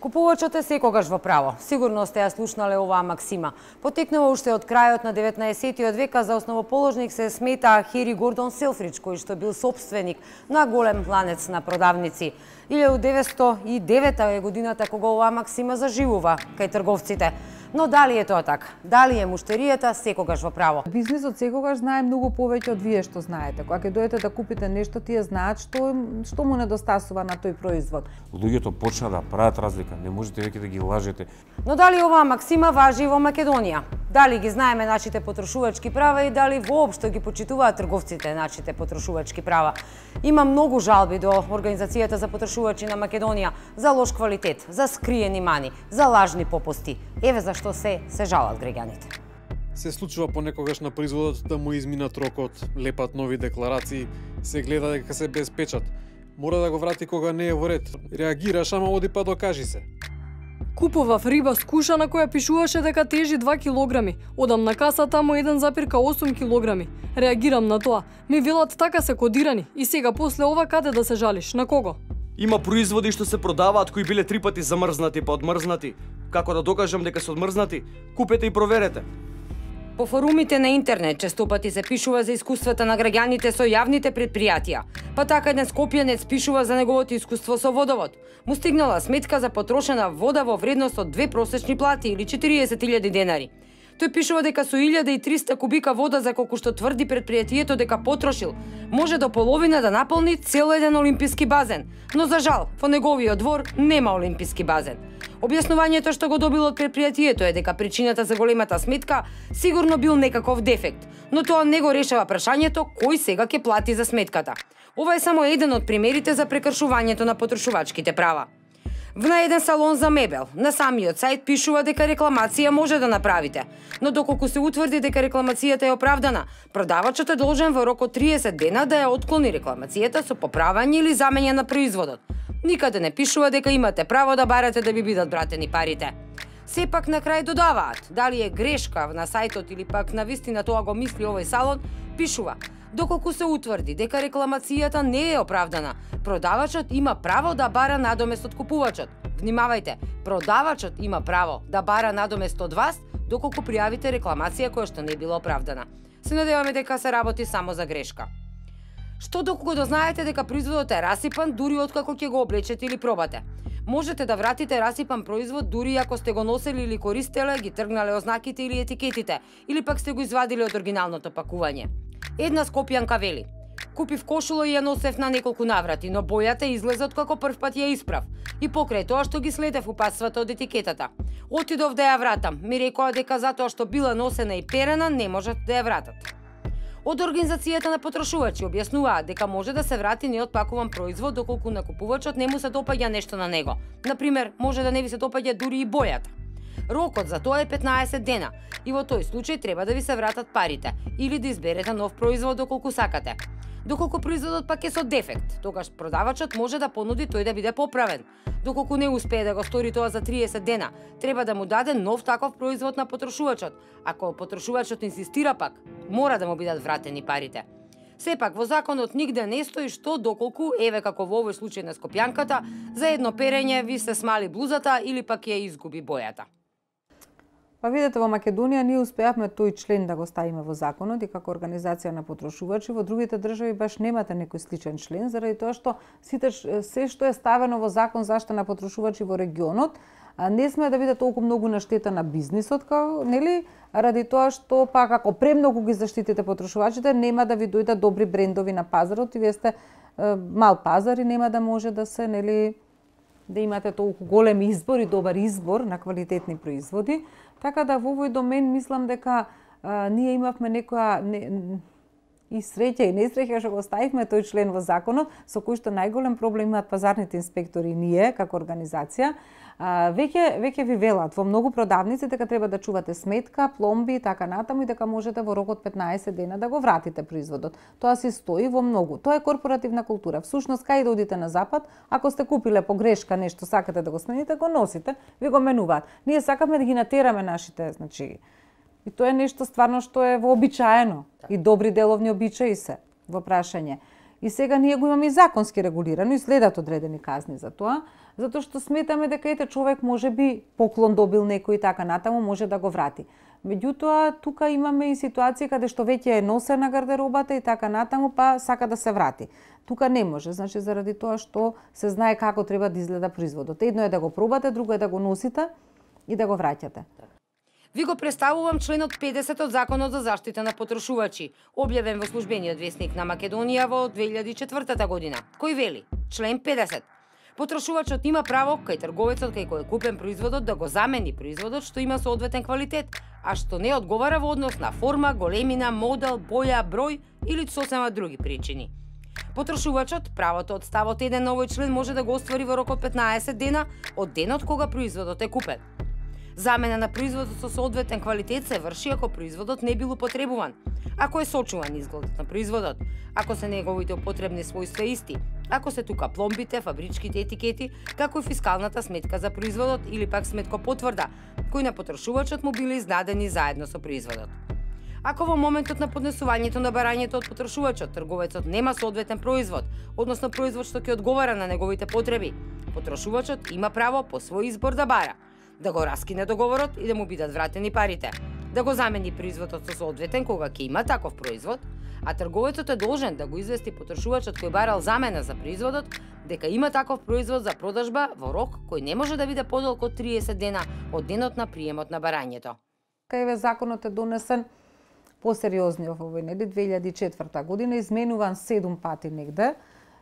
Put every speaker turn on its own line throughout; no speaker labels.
Купувачот е секогаш во право. Сигурно сте ја слушнале оваа максима. Потекнува уште од крајот на 19-тиот век, за основоположник се смета Хери Гордон Селфридж, кој што бил собственик на голем ланец на продавници. 1909 е годината кога оваа максима заживува кај трговците. Но дали е тоа така? Дали е муштеријата секогаш во право?
Бизнисот секогаш знае многу повеќе од вие што знаете. Кога ќе дојдете да купите нешто, тие знаат што му недостасува на тој производ.
Луѓето почна да прават разлика, не можете веќе да ги лажете.
Но дали оваа максима важи во Македонија? Дали ги знаеме нашите потрошувачки права и дали воопшто ги почитуваат трговците нашите потрошувачки права? Има многу жалби до Организацијата за потрошувачи на Македонија за лош квалитет, за скриени мани, за лажни попусти. Еве зашто се жалат граѓаните.
Се случува понекогаш на производот да му изминат рокот, лепат нови декларации, се гледа дека се без печат. Мора да го врати кога не е во ред. Реагираш, ама оди па докажи се.
Купував риба скуша на која пишуваше дека тежи 2 килограми. Одам на каса таму 1,8 килограми. Реагирам на тоа. Ми велат така се кодирани и сега после ова каде да се жалиш? На кого?
Има производи што се продаваат кои биле 3 пати замрзнати па одмрзнати. Како да докажам дека се одмрзнати? Купете и проверете.
По форумите на интернет честопати се пишува за искуствата на граѓаните со јавните предпријатија. Па така еден скопјанец пишува за неговото искуство со водовод. Му стигнала сметка за потрошена вода во вредност од 2 просечни плати или 40.000 денари. Тој пишува дека со 1300 кубика вода за колку што тврди предпријатието дека потрошил, може до половина да наполни цел еден олимписки базен. Но за жал, во неговиот двор нема олимписки базен. Објаснувањето што го добил од предпријатието е дека причината за големата сметка сигурно бил некаков дефект, но тоа не го решава прашањето кој сега ќе плати за сметката. Ова е само еден од примерите за прекршувањето на потрошувачките права. На еден салон за мебел, на самиот сајт пишува дека рекламација може да направите, но доколку се утврди дека рекламацијата е оправдана, продавачот е должен во рок од 30 дена да ја отклони рекламацијата со поправање или заменја на производот. Никаде не пишува дека имате право да барате да ви бидат вратени парите. Сепак на крај додаваат, дали е грешка на сајтот или пак на вистина тоа го мисли овој салон, пишува: доколку се утврди дека рекламацијата не е оправдана, продавачот има право да бара надомест од купувачот. Внимавајте, продавачот има право да бара надомест од вас доколку пријавите рекламација која што не била оправдана. Се надеваме дека се работи само за грешка. Што доколку дознаете дека производот е расипан дури откако ќе го облечете или пробате? Можете да вратите расипан производ дури ако сте го носели или користеле, ги тргнале ознаките или етикетите, или пак сте го извадиле од оригиналното пакување. Една скопјанка вели: купив кошула и ја носев на неколку наврати, но бојата излезе откако прв пат ја исправ. И покрај тоа што ги следев упатствата од етикетата. Отидов да ја вратам, ми рекоа дека затоа што била носена и перена не можат да ја вратат. Од Организацијата на потрошувачи објаснуваат дека може да се врати неотпакуван производ доколку на купувачот не му се допаѓа нешто на него. Например, може да не ви се допаѓа дури и бојата. Рокот за тоа е 15 дена и во тој случај треба да ви се вратат парите или да изберете нов производ доколку сакате. Доколку производот пак е со дефект, тогаш продавачот може да понуди тој да биде поправен. Доколку не успее да го стори тоа за 30 дена, треба да му даде нов таков производ на потрошувачот. Ако потрошувачот инсистира пак, мора да му бидат вратени парите. Сепак во законот нигде не стои што доколку, еве како во овој случај на скопјанката, за едно перење ви се смали блузата или пак ја изгуби бојата.
Па видете, во Македонија ние успеавме тој член да го ставиме во законот и како организација на потрошувачи. Во другите држави баш немате некој сличен член, заради тоа што се што е ставено во закон заштита на потрошувачи во регионот, не сме да биде толку многу на штета на бизнисот, нели? Ради тоа што пак ако премногу ги заштитите потрошувачите, нема да ви дојдат добри брендови на пазарот и вие сте мал пазар и нема да може да се, нели, да имате толку голем избор и добар избор на квалитетни производи. Така да во овој домен мислам дека ние имавме некоја и среќа и несреќа што го ставивме тој член во законот, со кој што најголем проблем имаат пазарните инспектори и ние како организација. Веќе ви велат во многу продавници дека треба да чувате сметка, пломби и така натаму и дека можете во рок од 15 дена да го вратите производот. Тоа се стои во многу. Тоа е корпоративна култура. Всушност кај да одите на запад, ако сте купиле погрешка нешто, сакате да го смените, го носите, ви го менуваат. Ние сакаме да ги натераме нашите, значи, и тоа е нешто стварно што е вообичаено и добри деловни обичаи се во прашање. И сега ние го имаме и законски регулирано и следат одредени казни за тоа. затоа што сметаме дека ете човек може би поклон добил некој и така натаму може да го врати. Меѓутоа, тука имаме и ситуации каде што веќе е носена гардеробата и така натаму, па сака да се врати. Тука не може, значи заради тоа што се знае како треба да изгледа производот. Едно е да го пробате, друго е да го носите и да го враќате.
Ви го представувам членот 50 од Законот за заштита на потрошувачи, објавен во Службениот весник на Македонија во 2004 година, кој вели, член 50. Потрошувачот има право кај трговецот кај кој е купен производот да го замени производот што има соодветен квалитет, а што не одговара во однос на форма, големина, модел, боја, број или сосема други причини. Потрошувачот правото од ставот 1 на овој член може да го оствари во рок од 15 дена од денот кога производот е купен. Замена на производот со соодветен квалитет се врши ако производот не бил употребуван, ако е сочуван изгледот на производот, ако се неговите употребни својства исти, ако се тука пломбите, фабричките етикети, како и фискалната сметка за производот или пак сметкопотврда, кои на потрошувачот му биле издадени заедно со производот. Ако во моментот на поднесувањето на барањето од потрошувачот трговецот нема соодветен производ, односно производ што ќе одговара на неговите потреби, потрошувачот има право по свој избор да бара, да го раскине договорот и да му бидат вратени парите, да го замени производот со соодветен кога ќе има таков производ, а трговецот е должен да го извести потрошувачот кој барал замена за производот дека има таков производ за продажба во рок кој не може да биде подолг од 30 дена од денот на приемот на барањето.
Кај законот е донесен посериозни во овој недели 2004 година, изменуван 7 пати негде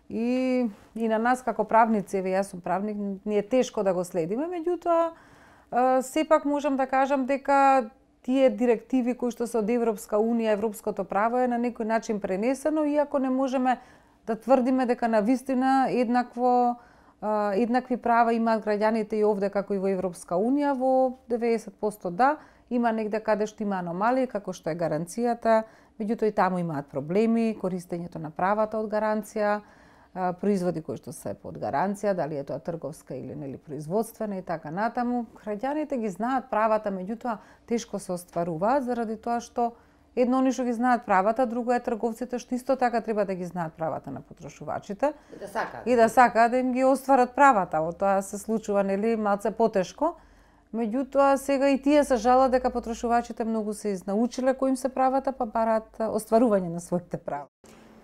и на нас како правници, јас сум правник, ни е тешко да го следиме, меѓутоа сепак можам да кажам дека тие директиви кои што се од Европска Унија, европското право е на некој начин пренесено, иако не можеме да тврдиме дека навистина еднакви права имаат граѓаните и овде како и во Европска Унија, во 90% да, има негде каде што има аномалии, како што е гаранцијата, меѓутоа и таму имаат проблеми, користењето на правата од гаранција, производи кои што се под гаранција, дали е тоа трговска или нели производствена и така натаму. Граѓаните ги знаат правата, меѓутоа тешко се остваруваат заради тоа што едно они што ги знаат правата, друго е трговците што исто така треба да ги знаат правата на потрошувачите и да сакаат да им ги остварат правата. Тоа се случува нели малце потешко. Меѓутоа сега и тие се жалат дека потрошувачите многу се изнаучиле кои им се правата, па бараат остварување на своите права.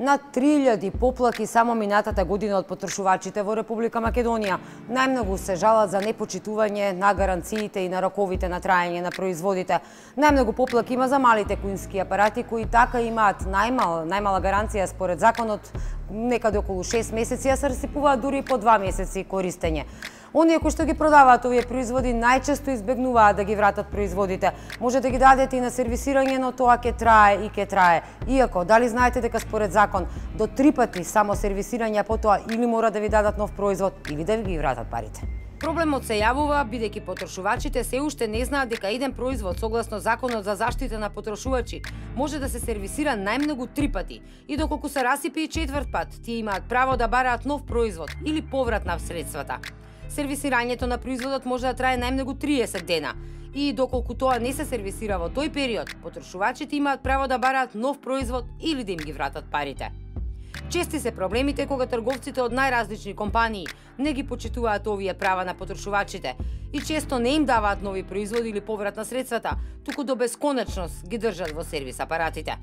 Над 3000 поплаки само минатата година од потрошувачите во Република Македонија. Најмногу се жалат за непочитување на гаранциите и на роковите на траење на производите. Најмногу поплаки има за малите куински апарати кои така имаат најмала гаранција според законот некаде околу 6 месеци, а се расипуваат дури по 2 месеци користење. Оние кои што ги продаваат овие производи најчесто избегнуваат да ги вратат производите. Може да ги дадете и на сервисирање, но тоа ќе трае и ќе трае. Иако, дали знаете дека според закон до 3 пати само сервисирање, а потоа или мора да ви дадат нов производ или да ви ги вратат парите. Проблемот се јавува бидејќи потрошувачите се уште не знаат дека еден производ согласно Законот за заштита на потрошувачи може да се сервисира најмногу 3 пати и доколку се расипи и 4 пат, тие имаат право да бараат нов производ или поврат на средствата. Сервисирањето на производот може да трае најмногу 30 дена и доколку тоа не се сервисира во тој период, потрошувачите имаат право да бараат нов производ или да им ги вратат парите. Чести се проблемите кога трговците од најразлични компании не ги почитуваат овие права на потрошувачите и често не им даваат нови производи или поврат на средствата, туку до бесконечност ги држат во сервис апаратите.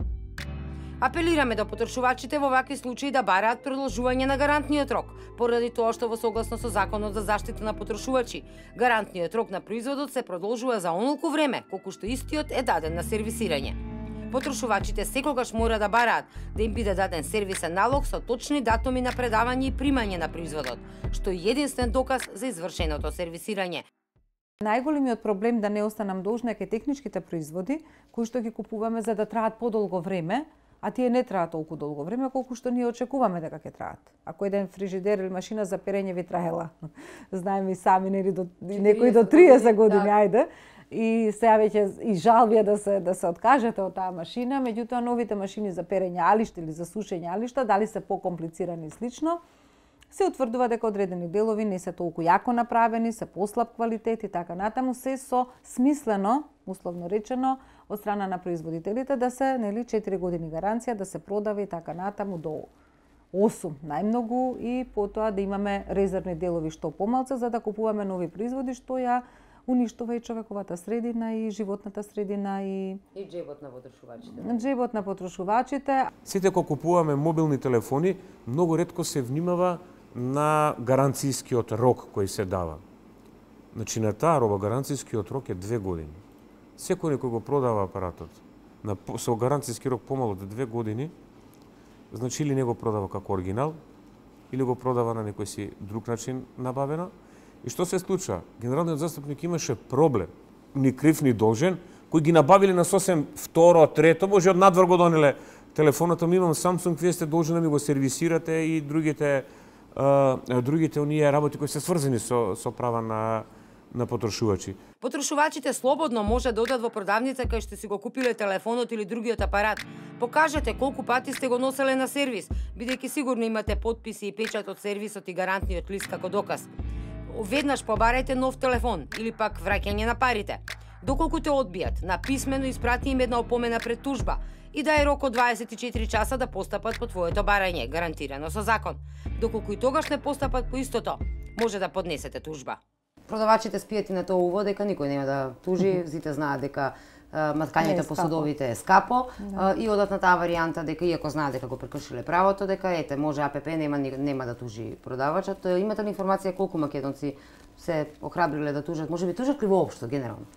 Апелираме до потрошувачите во вакви случаи да бараат продолжување на гарантниот рок, поради тоа што во согласно со Законот за заштита на потрошувачи, гарантниот рок на производот се продолжува за онолку време колку што истиот е даден на сервисирање. Потрошувачите секогаш мора да бараат да им биде даден сервисен налог со точни датуми на предавање и примање на производот, што е единствен доказ за извршеното сервисирање.
Најголемиот проблем да не останам должна е кај техничките производи кои што ги купуваме за да траат подолго време, а тие не траат толку долго време колку што ние очекуваме дека ќе траат. Ако еден фрижидер или машина за перење ви траела, знаеме и сами нели некои до 30 години, ајде, и сега веќе и жалби да се откажете од таа машина, меѓутоа новите машини за перење алишта или за сушење алишта, дали се покомплицирани и слично, се утврдува дека одредени делови не се толку јако направени, се послаб квалитет и така натаму, се со смислено, условно речено, од страна на производителите да се, нели, 4 години гаранција, да се продава и така натаму до 8 најмногу и потоа да имаме резервни делови што помалце за да купуваме нови производи што ја уништува и човековата средина и животната средина и
џебот на потрошувачите.
Џебот на потрошувачите.
Сите кога купуваме мобилни телефони, многу ретко се внимава на гаранцијскиот рок кој се дава. Значи на таа роба гаранцијскиот рок е 2 години. Секој кој го продава апаратот со гаранцијски рок помало од 2 години, значи или не го продава како оригинал, или го продава на некој си друг начин набавено. И што се случува? Генералниот застапник имаше проблем, ни крив ни должен, кои ги набавиле на сосем второ, трето, може од надвор го донеле телефонот, ми имам Samsung, вие сте должни да ми го сервисирате и другите оние работи кои се сврзани со права на потрошувачи.
Потрошувачите слободно може да одат во продавница кај што си го купиле телефонот или другиот апарат. Покажете колку пати сте го носеле на сервис, бидејќи сигурно имате подписи и печат од сервисот и гарантниот лист како доказ. Веднаш побарајте нов телефон или пак враќање на парите. Доколку те одбијат, написмено испрати им една опомена пред тужба и дај рок од 24 часа да постапат по твоето барање, гарантирано со закон. Доколку и тогаш не постапат по истото, може да поднесете тужба. Продавачите спијат и на тоа уво дека никој нема да тужи, сите знаат дека маткањето по судовите е скапо и одат на таа варијанта дека иако знаат дека го прекршиле правото, дека ете може АПП нема да тужи продавачот. Имате ли информација колку македонци се охрабриле да тужат? Можеби тужат ли воопшто генерално?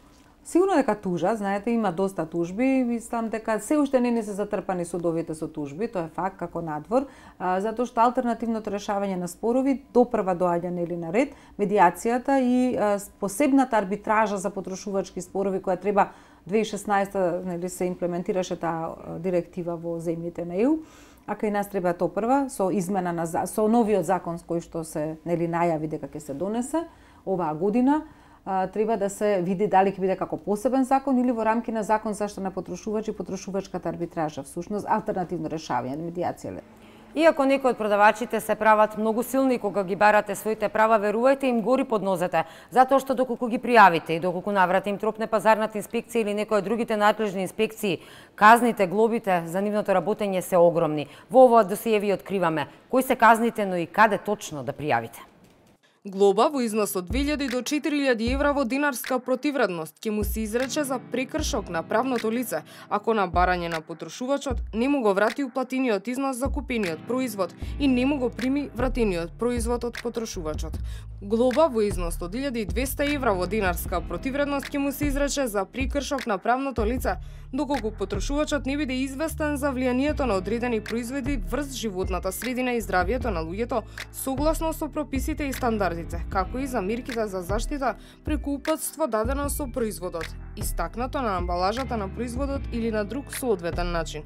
Сигурно дека тужат, знаете, има доста тужби, мислам дека се уште не се затрпани судовите со тужби, тоа е факт како надвор, затоа што алтернативното решавање на спорови допрва доаѓа нели на ред, медијацијата и посебната арбитража за потрошувачки спорови која треба 2016 нели се имплементираше таа директива во земјите на ЕУ, а кај нас треба топрва со измена со новиот закон кој што се нели најави дека ќе се донесе оваа година. Треба да се види дали ќе биде како посебен закон или во рамки на закон заштита на потрошувачи и потрошувачката арбитража, всушност алтернативно решавање, медијација.
Иако некои од продавачите се прават многу силни кога ги барате своите права, верувајте им гори под нозете, затоа што доколку ги пријавите и доколку наврате им тропне пазарната инспекција или некои од другите надлежни инспекции, казните, глобите за нивното работење се огромни. Во овој досие ви откриваме кои се казните, но и каде точно да пријавите.
Глоба во износ од 2000 до 4000 евра во динарска противредност ќе му се изрече за прекршок на правното лице, ако на барање на потрошувачот не му го врати уплатениот износ за купениот производ и не му го прими вратениот производ од потрошувачот. Глоба во износ од 1200 евра во динарска противредност ќе му се изрече за прекршок на правното лице, доколку потрошувачот не биде известен за влијанието на одредени производи врз животната средина и здравието на луѓето согласно со прописите и стандардите, како и за мерките за заштита преку упатство дадено со производот, истакнато на амбалажата на производот или на друг соодветен начин.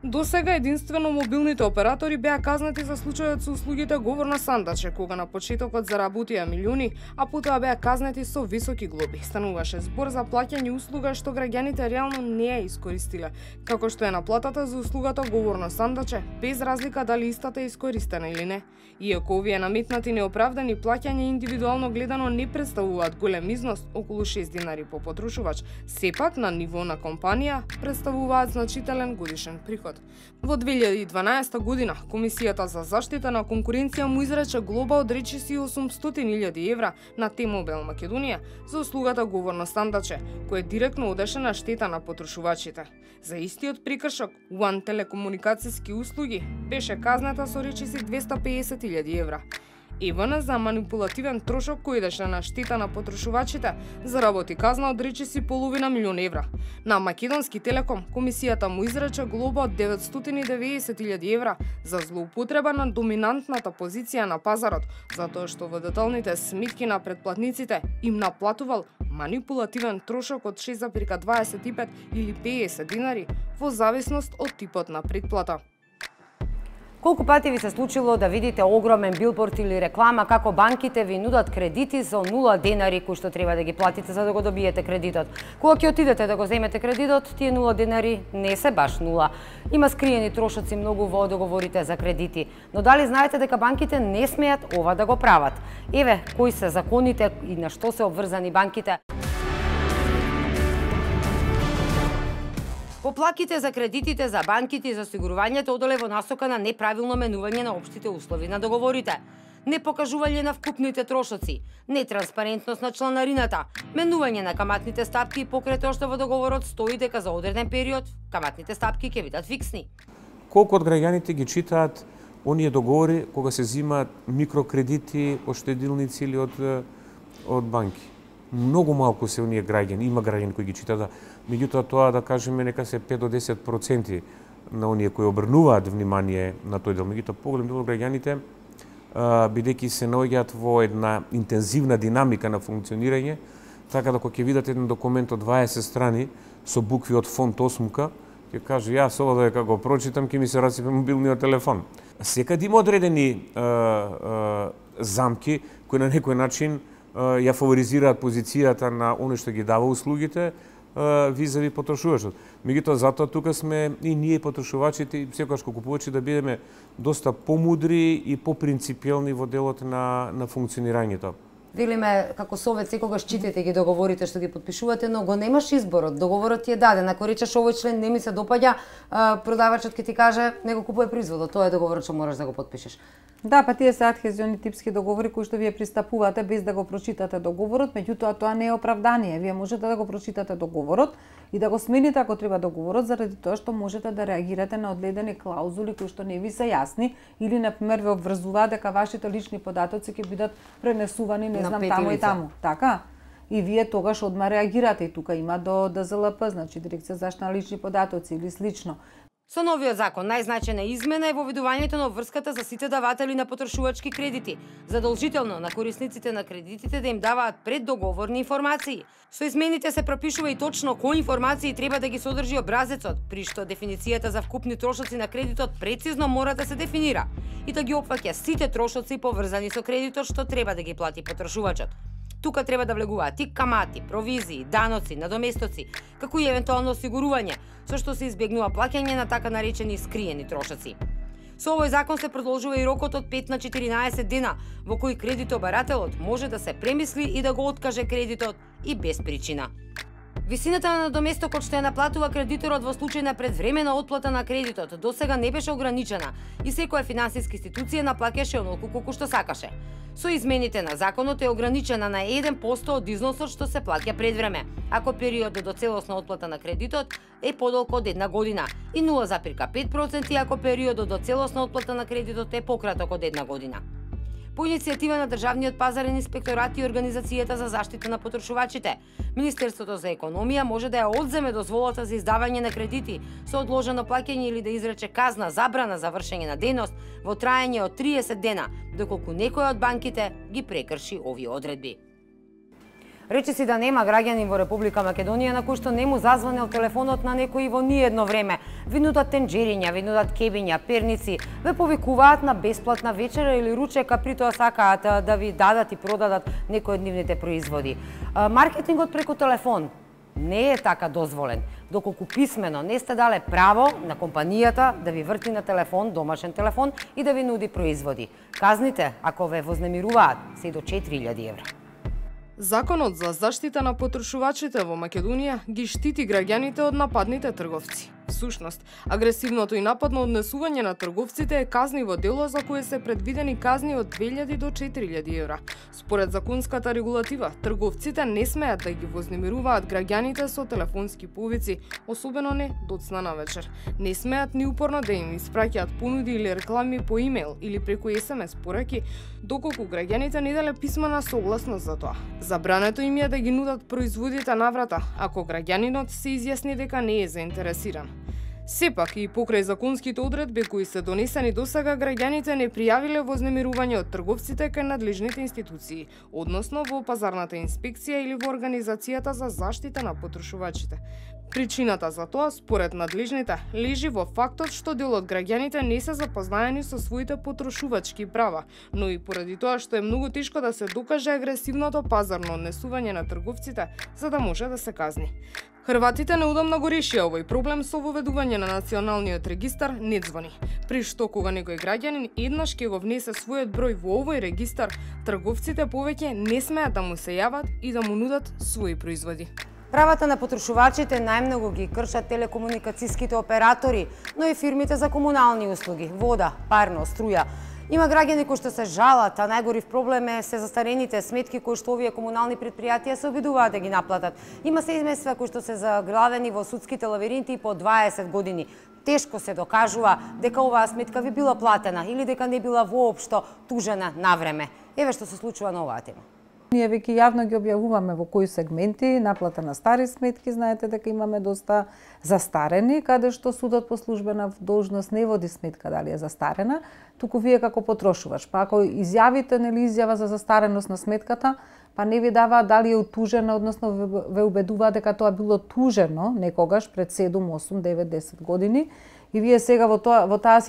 До сега единствено мобилните оператори беа казнати за случајот со услугите говорно сандаче, кога на почетокот заработија милиони, а потоа беа казнати со високи глоби. Стануваше збор за плаќање услуга што граѓаните реално не ја искористиле, како што е наплатата за услугата говорно сандаче, без разлика дали истата е искористена или не. Иако овие наметнати неоправдани плаќања индивидуално гледано не представуваат голем износ, околу 6 динари по потрошувач, сепак на ниво на компанија представуваат значителен годишен приход. Во 2012 година Комисијата за заштита на конкуренција му изрече глоба од речиси 800.000 евра на T-Mobile Македонија за услугата говорно стандаче, која директно одеше на штета на потрошувачите. За истиот прекршок, One телекомуникацијски услуги беше казната со речиси 250.000 евра. ЕВН за манипулативен трошок кој идеше на штета на потрошувачите заработи казна од речиси половина милион евра. На Македонски Телеком комисијата му изрече глоба од 990.000 евра за злоупотреба на доминантната позиција на пазарот, затоа што во деталните сметки на претплатниците им наплатувал манипулативен трошок од 6,25 или 50 динари во зависност од типот на претплата.
Колку пати ви се случило да видите огромен билборд или реклама како банките ви нудат кредити за 0 денари кои што треба да ги платите за да го добиете кредитот? Кога ќе отидете да го земете кредитот, тие 0 денари не се баш 0. Има скриени трошоци многу во договорите за кредити. Но дали знаете дека банките не смеат ова да го прават? Еве, кои се законите и на што се обврзани банките? Поплаките за кредитите за банките и за осигурувањето оделе во насока на неправилно менување на општите услови на договорите, непокажување на вкупните трошоци, нетранспарентност на чланарината, менување на каматните стапки и покрај тоа што во договорот стои дека за одреден период каматните стапки ќе бидат фиксни.
Колку од граѓаните ги читаат оние договори кога се земаат микрокредити од штедилници или од банки? Многу малку се оние граѓани, има граѓани кои ги читаат, меѓутоа тоа да кажеме нека се 5 до 10% на оние кои обрнуваат внимание на тој дел. Меѓутоа поголем дел од граѓаните бидејќи се наоѓаат во една интензивна динамика на функционирање, така да кога ќе видат еден документ од 20 страни со букви од фонт 8-ка, ќе каже јас ова додека го прочитам ќе ми се расипе мобилниот телефон. Секаде има одредени замки кои на некој начин ја фаворизираат позицијата на оној што ги дава услугите визави потрошувачот. Меѓутоа затоа тука сме и ние потрошувачите и секогаш кога купувачи да бидеме доста помудри и попринципиелни во делот на функционирањето.
Велиме, како совет, секогаш читате ги договорите што ги подпишувате, но го немаш изборот. Договорот ти е даден. Ако речеш овој член не ми се допаѓа, продавачот ќе ти каже не го купуе производот. Тоа е договорот што мораш да го подпишеш.
Да, па тие се адхезиони типски договори кои што вие пристапувате без да го прочитате договорот, меѓутоа тоа не е оправдание. Вие можете да го прочитате договорот и да го смените ако треба договорот заради тоа што можете да реагирате на одредени клаузули кои што не ви се јасни или на пример ве обврзуваат дека вашите лични податоци ќе бидат пренесувани не знам таму и таму. Така? И вие тогаш одма реагирате и тука има до ДЗЛП, значи Дирекција за заштита на лични податоци или слично.
Со новиот закон, најзначајна измена е воведувањето на обврската за сите даватели на потрошувачки кредити, задолжително на корисниците на кредитите да им даваат преддоговорни информации. Со измените се пропишува и точно кои информации треба да ги содржи образецот, при што дефиницијата за вкупни трошоци на кредитот прецизно мора да се дефинира и да ги опфаќа сите трошоци поврзани со кредитот што треба да ги плати потрошувачот. Тука треба да влегуваат и камати, провизии, даноци, надоместоци, како и евентуално осигурување, со што се избегнува плаќање на така наречени скриени трошоци. Со овој закон се продолжува и рокот од 5 на 14 дена, во кој кредитобарателот може да се премисли и да го откаже кредитот и без причина. Висината на надоместокот што ја наплатува кредиторот во случај на предвремена отплата на кредитот досега не беше ограничена и секоја финансиска институција наплаќаше онолку колку што сакаше. Со измените на законот е ограничена на 1% од износот што се плаќа предвреме, ако периодот до целосна отплата на кредитот е подолго од една година и 0,5% ако периодот до целосна отплата на кредитот е пократок од една година. По иницијатива на Државниот пазарен инспекторат и Организацијата за заштита на потрошувачите, Министерството за економија може да ја одземе дозволата за издавање на кредити со одложено плаќање или да изрече казна забрана за вршење на дејност во траење од 30 дена, доколку некоја од банките ги прекрши овие одредби. Рече си да нема граѓани во Република Македонија на кој што не му зазвонел телефонот на некој во ниедно време. Ви нудат тенџериња, ви нудат кебиња, перници, ве повикуваат на бесплатна вечера или ручека, при тоа сакаат да ви дадат и продадат некој од нивните производи. Маркетингот преку телефон не е така дозволен, доколку писмено не сте дале право на компанијата да ви врти на телефон, домашен телефон и да ви нуди производи. Казните, ако ве вознемируваат, се до 4000 евра.
Законот за заштита на потрошувачите во Македонија ги штити граѓаните од нападните трговци. Всушност, агресивното и нападно однесување на трговците е казниво дело за кое се предвидени казни од 2000 до 4000 евра. Според законската регулатива, трговците не смеат да ги вознемируваат граѓаните со телефонски повици, особено не доцна навечер. Не смеат ни упорно да им испраќаат понуди или реклами по имејл или преку SMS пораки, доколку граѓаните не дале писмена согласност за тоа. Забрането им е да ги нудат производите наврата, ако граѓанинот се изјасни дека не е заинтересиран. Сепак и покрај законските одредби кои се донесени досега, граѓаните не пријавиле вознемирување од трговците кај надлежните институции, односно во пазарната инспекција или во Организацијата за заштита на потрошувачите. Причината за тоа, според надлежните, лежи во фактот што дел од граѓаните не се запознаени со своите потрошувачки права, но и поради тоа што е многу тешко да се докаже агресивното пазарно однесување на трговците за да може да се казни. Хрватите неудамно го решија овој проблем со воведување на националниот регистар Недзвони, при што кога некој граѓанин еднаш ќе го внесе својот број во овој регистар, трговците повеќе не смеат да му се јават и да му нудат своји производи.
Правата на потрошувачите најмногу ги кршат телекомуникацијските оператори, но и фирмите за комунални услуги, вода, парно, струја. Има граѓани кои што се жалат, а најгорив проблем е се застарените сметки кои што овие комунални предпријатија се обидуваат да ги наплатат. Има семејства кои што се заглавени во судските лавиринти по 20 години. Тешко се докажува дека оваа сметка ви била платена или дека не била воопшто тужена на време. Еве што се случува на оваа тема.
Ние веќе јавно ги објавуваме во кои сегменти наплата на стари сметки, знаете дека имаме доста застарени, каде што судот по службена должност не води сметка дали е застарена, туку вие како потрошувач. Па ако изјавите изјава за застареност на сметката, па не ви дава дали е утужена, односно ве убедува дека тоа било тужено некогаш пред 7, 8, 9, 10 години. И вие сега во таа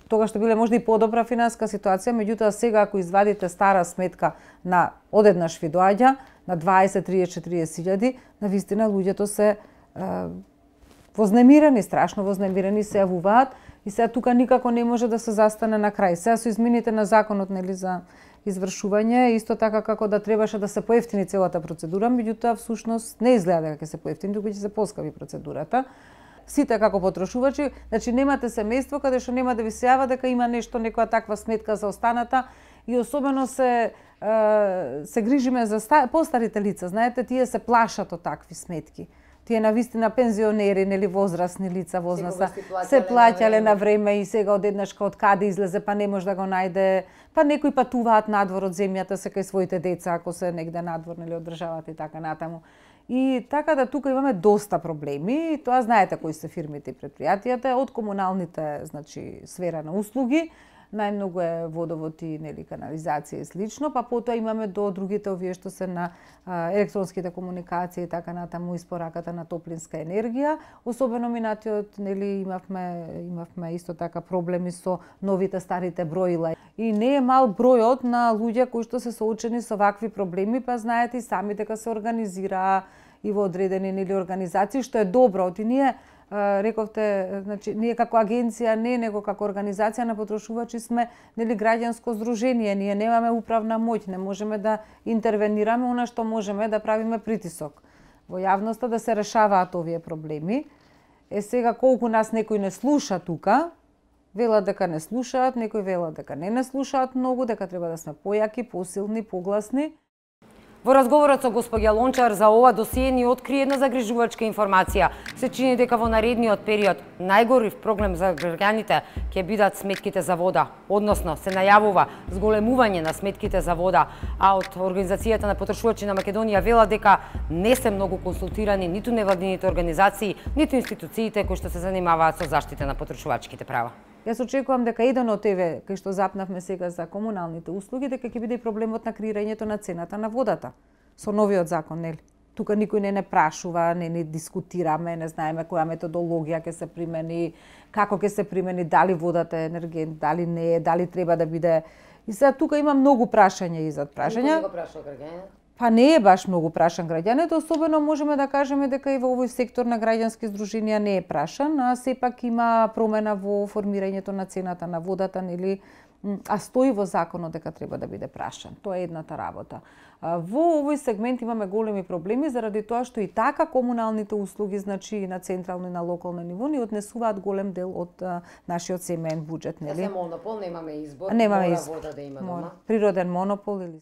тогаш што биле можда и подобра финанска ситуација, меѓутоа сега ако извадите стара сметка на одеднаш ви доаѓа на 20, 30, 40 илјади, навистина луѓето се вознемирени, страшно вознемирени се јавуваат и сега тука никако не може да се застане на крај. Сега со измените на законот за извршување, исто така како да требаше да се поевтини целата процедура, меѓутоа всушност не изгледа дека ќе се поевтини, туку ќе се поскапи процедурата. Сите како потрошувачи, значи немате семејство каде што нема да ви се јава дека има нешто, некоја таква сметка за останата и особено се грижиме за постарите лица, знаете, тие се плашат од такви сметки. Тие навистина пензионери, нели возрастни лица, се плаќале на време и сега одеднаш од каде излезе, па не може да го најде, па некои патуваат надвор од земјата се кај своите деца, ако се негде надвор, нели од државата и така натаму. И така да тука имаме доста проблеми, тоа знаете кои се фирмите и предпријатијата, од комуналните, значи, сфера на услуги, најмногу е водовод и нели канализација и слично, па потоа имаме до другите овие што се на електронските комуникации и така натаму испораката на топлинска енергија. Особено минатиот нели имавме исто така проблеми со новите старите броила. И не е мал бројот на луѓе кои што се соочени со вакви проблеми, па знаете и сами дека се организира и во одредени нели организации, што е добро. И ние рековте, значи ние како агенција не, него како организација на потрошувачи сме нели граѓанско здружение, ние немаме управна моќ, не можеме да интервенираме, она што можеме да правиме притисок во јавноста да се решаваат овие проблеми. Сега колку нас некој не слуша тука, велат дека не слушаат, некои велат дека не слушаат многу, дека треба да сме појаки, посилни, погласни.
Во разговорот со госпоѓа Лончар за ова досие ни открие една загрижувачка информација. Се чини дека во наредниот период најгорив проблем за граѓаните ќе бидат сметките за вода, односно се најавува зголемување на сметките за вода, а од Организацијата на потрошувачи на Македонија велат дека не се многу консултирани ниту невладините организации, ниту институциите кои што се занимаваат со заштита на потрошувачките права.
Јас очекувам дека еден од еве кои што запнавме сега за комуналните услуги, дека ќе биде и проблемот на креирањето на цената на водата со новиот закон, нели? Тука никој не прашува, не дискутираме, не знаеме која методологија ќе се примени, како ќе се примени, дали водата е енергент, дали не е, дали треба да биде. И сега тука има многу прашања и зад прашања.
Никој не го прашува граѓаните?
Па не е баш многу прашан граѓаните, особено можеме да кажеме дека и во овој сектор на граѓански здруженија не е прашан, а сепак има промена во формирањето на цената на водата, нели, а стои во законот дека треба да биде прашан. Тоа е едната работа. Во овој сегмент имаме големи проблеми заради тоа што и така комуналните услуги, значи и на централно и на локално ниво, ни однесуваат голем дел од нашиот семеен буџет, нели?
Се монопол, немаме избор,
немаме
мора
избор.
вода да има дома.
Природен монопол или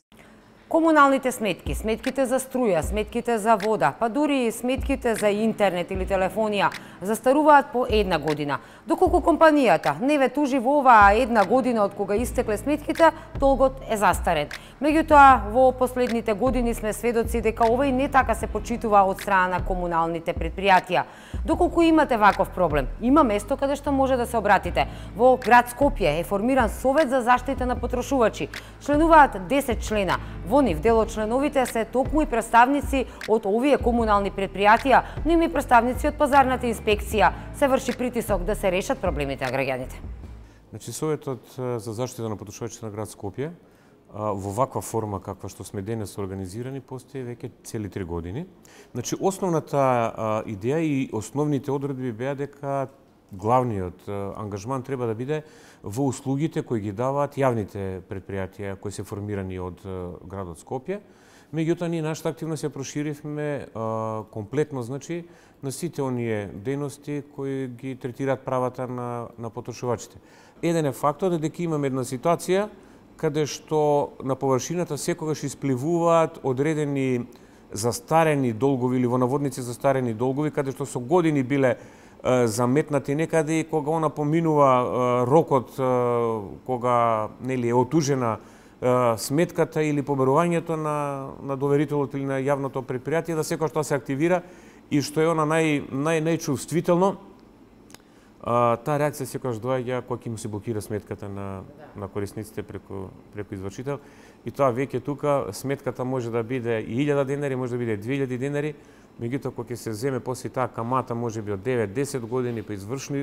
Комуналните сметки, сметките за струја, сметките за вода, па дури и сметките за интернет или телефонија застаруваат по една година. Доколку компанијата не ве тужи во оваа една година од кога истекле сметките, долгот е застарен. Меѓутоа, во последните години сме сведоци дека ова и не така се почитува од страна на комуналните предпријатија. Доколку имате ваков проблем, има место каде што може да се обратите. Во град Скопје е формиран Совет за заштита на потрошувачи. Членуваат 10 члена. Во нив дел од членовите се токму и представници од овие комунални предпријатија, но и представници од пазарната инспекција. Се врши притисок да се решат проблемите на граѓаните.
Значи, Советот за заштита на потрошувачите на град Скопје во ваква форма каква што сме денес организирани постои веќе цели 3 години. Значи, основната идеја и основните одредби беа дека главниот ангажман треба да биде во услугите кои ги даваат јавните предпријатија кои се формирани од градот Скопје, Меѓутоа, ние нашата активност ја проширивме комплетно, значи, на сите оние дејности кои ги третираат правата на потрошувачите. Еден е фактот дека имаме една ситуација каде што на површината секогаш испливуваат одредени застарени долгови или во наводници застарени долгови, каде што со години биле заметнати некаде и кога она поминува рокот кога нели е отужена сметката или побарувањето на доверителот или на јавното предпријатие, да секогаш тоа се активира и што е она најчувствително, таа реакција секогаш доаѓа кога ќе му се блокира сметката на корисниците преку извршител. И тоа веќе тука сметката може да биде и 1000 денари, може да биде 2000 денари, меѓутоа кога ќе се земе после таа камата можеби од 9-10 години па извршни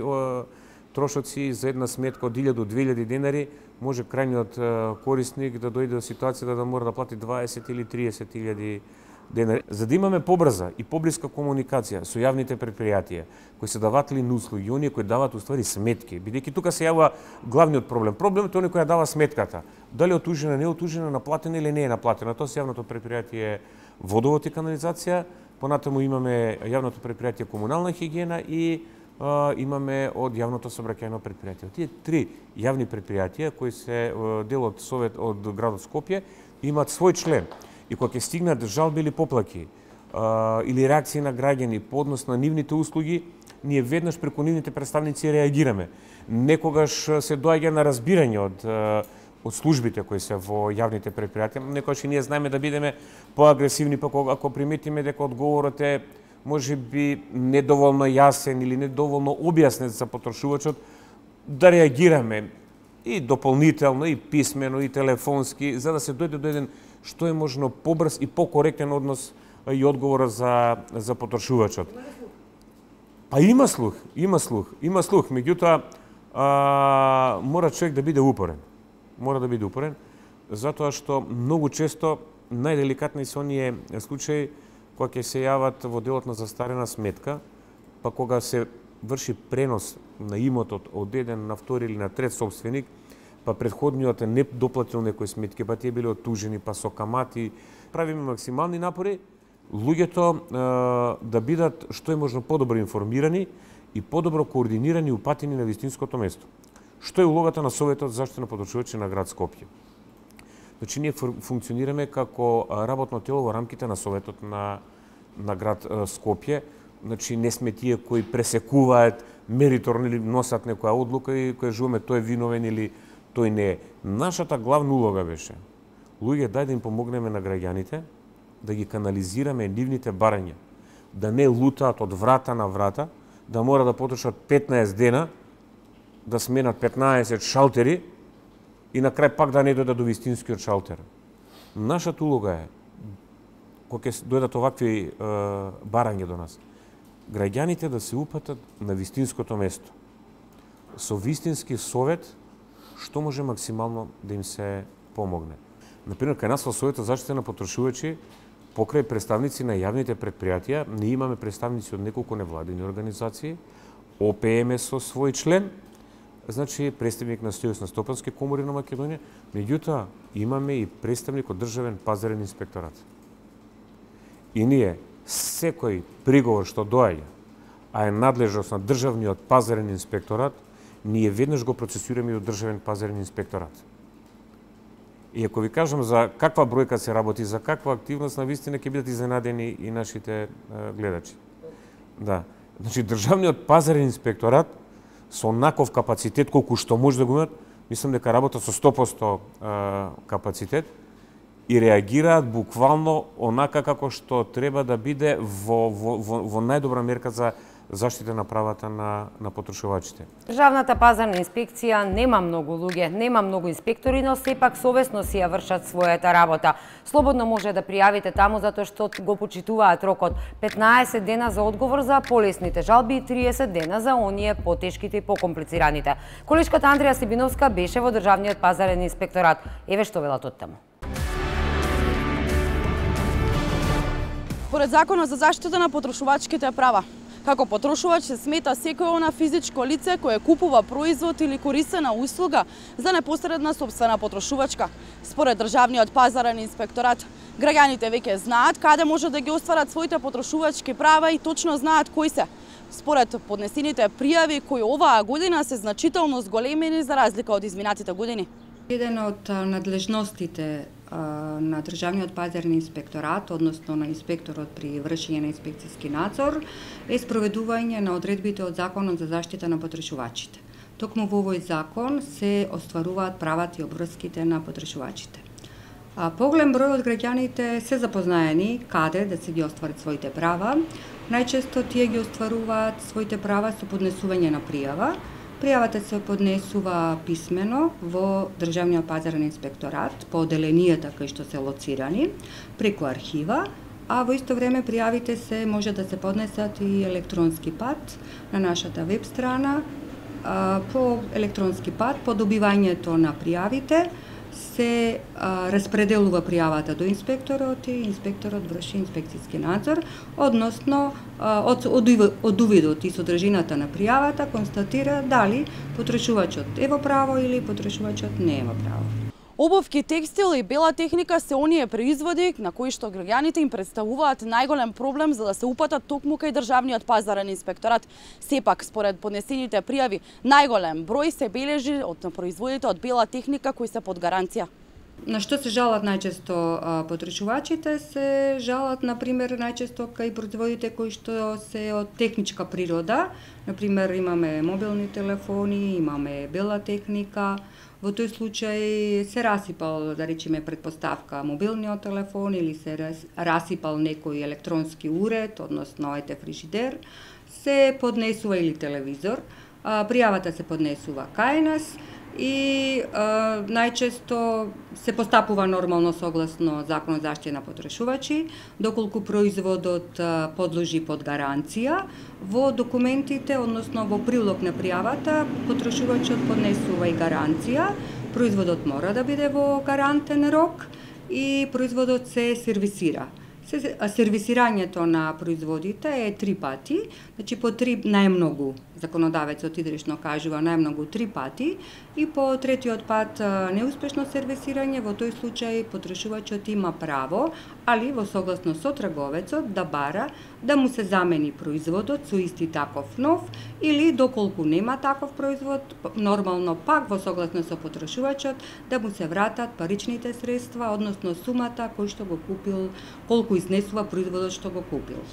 трошоци за една сметка од 1000 до 2000 денари, може крајниот корисник да дојде до ситуација да мора да плати 20 или 30.000 денари. За да имаме побрза и поблиска комуникација со јавните предпријатија, кои се даватели на услуги, оние кои даваат уствари сметки, бидејќи тука се јавува главниот проблем. Проблемот е оној кој ја дава сметката. Дали е отужена, не е отужена, наплатена или не е наплатена. Тоа се јавното предпријатие водовод и канализација, понатаму имаме јавното предпријатие комунална хигиена и имаме од јавното сообраќајно предпријатие. Тие три јавни предпријатија кои се дел од совет од градот Скопје имаат свој член. И кога ќе стигнат жалби или поплаки или реакции на граѓани по однос на нивните услуги, ние веднаш преку нивните представници реагираме. Некогаш се доаѓа на разбирање од службите кои се во јавните предпријатија, некогаш и ние знаеме да бидеме поагресивни, па ако приметиме дека одговорот е може би недоволно јасен или недоволно објаснет за потрошувачот, да реагираме и дополнително, и писмено, и телефонски, за да се дојде до еден што е можно побрз и покоректен однос и одговор за потрошувачот. Па има слух, меѓутоа мора човек да биде упорен. Мора да биде упорен, затоа што многу често најделикатни се оние случаи кога ќе се јават во делот на застарена сметка, па кога се врши пренос на имотот од еден на втори или на трет собственик, па предходниот не доплатил некои сметки, па тие биле отужени, па со камати. Правиме максимални напори луѓето да бидат што е можно подобро информирани и подобро координирани и упатени на вистинското место. Што е улогата на Советот за заштита на потрошувачи на град Скопје? Значи, ние функционираме како работно тело во рамките на Советот на град Скопје. Значи, не сме тие кои пресекуваат мериторно или носат некоја одлука и кажуваме тој е виновен или тој не е. Нашата главна улога беше луѓе дај да им помогнеме на граѓаните, да ги канализираме нивните барања, да не лутаат од врата на врата, да мора да потрошат 15 дена, да сменат 15 шалтери и на крај пак да не дојдат до вистинскиот шалтер. Нашата улога е, кога ќе дојдат овакви барања до нас, граѓаните да се упатат на вистинското место. Со вистински совет, што може максимално да им се помогне. Например, кај нас во Советот за заштита на потрошувачи, покрај представници на јавните предпријатија, ние имаме представници од неколку невладини организации, ОПМ со свој член, значи представник на Сојуз на стопански комори на Македонија, меѓутоа имаме и представник од Државен пазарен инспекторат. И ние секој приговор што доаѓа, а е надлежност на Државниот пазарен инспекторат, ние веднаш го процесираме и од Државен пазарен инспекторат. И ако ви кажам за каква бројка се работи, за каква активност, навистина ќе бидат изненадени и нашите гледачи. Да. Значи, Државниот пазарен инспекторат со онаков капацитет колку што може да го имат, мислам дека работат со 100% капацитет и реагираат буквално онака како што треба да биде во најдобра мерка за заштита на правата на потрошувачите.
Државната пазарна инспекција нема многу луѓе, нема многу инспектори, но сепак совесно си ја вршат својата работа. Слободно може да пријавите таму затоа што го почитуваат рокот 15 дена за одговор за полесните жалби и 30 дена за оние потешките и покомплицираните. Колешката Андреја Сибиновска беше во Државниот пазарен инспекторат. Еве што велат од таму.
Според Законот за заштита на потрошувачките права, Како потрошувач се смета секој она физичко лице кое купува производ или користена услуга за непосредна сопствена потрошувачка. Според Државниот пазарен инспекторат, граѓаните веќе знаат каде може да ги остварат своите потрошувачки права и точно знаат кои се. Според поднесените пријави кои оваа година се значително зголемени за разлика од изминатите години.
Еден од надлежностите на Државниот пазарен инспекторат, односно на инспекторот при вршење на инспекцијски надзор, е спроведување на одредбите од Законот за заштита на потрошувачите. Токму во овој закон се остваруваат правата и обврските на потрошувачите. Поголем број од граѓаните се запознаени каде да се ги остварат своите права. Најчесто тие ги остваруваат своите права со поднесување на пријава. Пријавата се поднесува писмено во Државниот пазарен инспекторат по оделенијата кои што се лоцирани преку архива, а во исто време пријавите се може да се поднесат и електронски пат на нашата веб страна. По електронски пат, по добивањето на пријавите се распределува пријавата до инспекторот и инспекторот врши инспекцијски надзор, односно од увидот и содржината на пријавата констатира дали потрошувачот е во право или потрошувачот не е во право.
Обувки, текстил и бела техника се оние производи на кои што граѓаните им представуваат најголем проблем за да се упатат токму кај Државниот пазарен инспекторат. Сепак, според поднесените пријави, најголем број се бележи од производите од бела техника кои се под гаранција.
На што се жалат најчесто потрошувачите? Се жалат, например, најчесто кај производите кои што се од техничка природа. Например, имаме мобилни телефони, имаме бела техника. Во тој случај се расипал, да речеме, предпоставка мобилниот телефон или се расипал некој електронски уред, односно фрижидер, се поднесува или телевизор. Пријавата се поднесува кај нас и најчесто се постапува нормално согласно Законот за заштита на потрошувачи, доколку производот подложи под гаранција. Во документите, односно во прилог на пријавата, потрошувачот поднесува и гаранција. Производот мора да биде во гарантен рок и производот се сервисира. Сервисирањето на производите е 3 пати, значи по 3 најмногу, законодавецот изрично кажува најмногу 3 пати, и по третиот пат неуспешно сервисирање, во тој случај потрошувачот има право, али во согласно со трговецот да бара да му се замени производот со исти таков нов, или доколку нема таков производ, нормално пак во согласно со потрошувачот да му се вратат паричните средства, односно сумата кој што го купил, колку изнесува производот што го купил.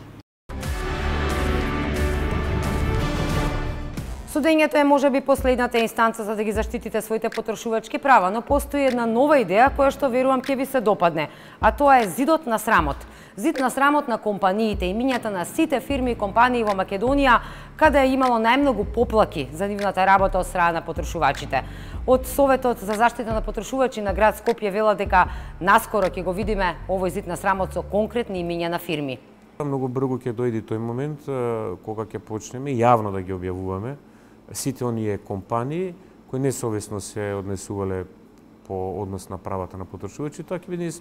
Судењето е можеби последната инстанца за да ги заштитите своите потрошувачки права, но постои една нова идеја која што верувам ќе ви се допадне, а тоа е зидот на срамот. Зид на срамот на компаниите, имињата на сите фирми и компании во Македонија каде е имало најмногу поплаки за нивната работа од страна на потрошувачите. Од Советот за заштита на потрошувачи на град Скопје велат дека наскоро ќе го видиме овој зид на срамот со конкретни имиња на фирми.
Многу брзо ќе дојде тој момент кога ќе почнеме јавно да ги објавуваме сите оние компании кои несовесно се однесувале по однос на правата на потрошувачите, тоа ќе биде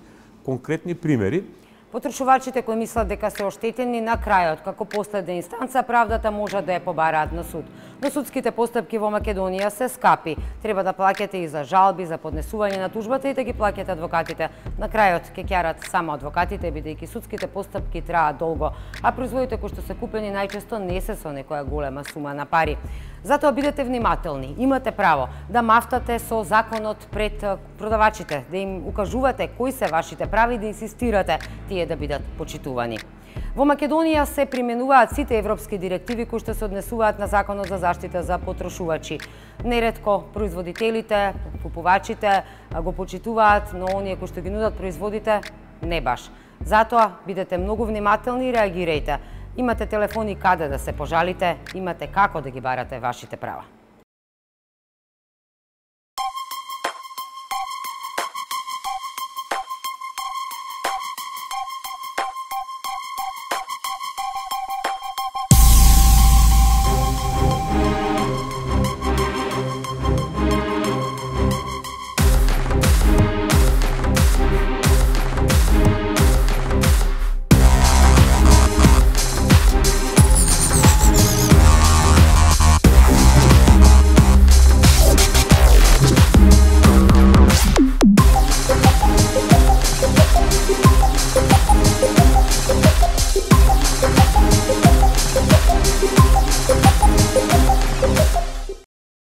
конкретни примери.
Потрошувачите кои мислат дека се оштетени на крајот, како последна инстанца, правдата може да ја побараат на суд. Но судските постапки во Македонија се скапи. Треба да плаќате и за жалби, за поднесување на тужбата и да ги плаќате адвокатите. На крајот ќе ќарат само адвокатите, бидејќи судските постапки траат долго, а производите кои што се купени најчесто не се со некоја голема сума на пари. Затоа бидете внимателни, имате право да мафтате со законот пред продавачите, да им укажувате кои се вашите права и да инсистирате тие да бидат почитувани. Во Македонија се применуваат сите европски директиви кои што се однесуваат на Законот за заштита за потрошувачи. Неретко производителите, купувачите го почитуваат, но оние кои што ги нудат производите не баш. Затоа бидете многу внимателни и реагирајте. Имате телефони каде да се пожалите, имате како да ги барате вашите права.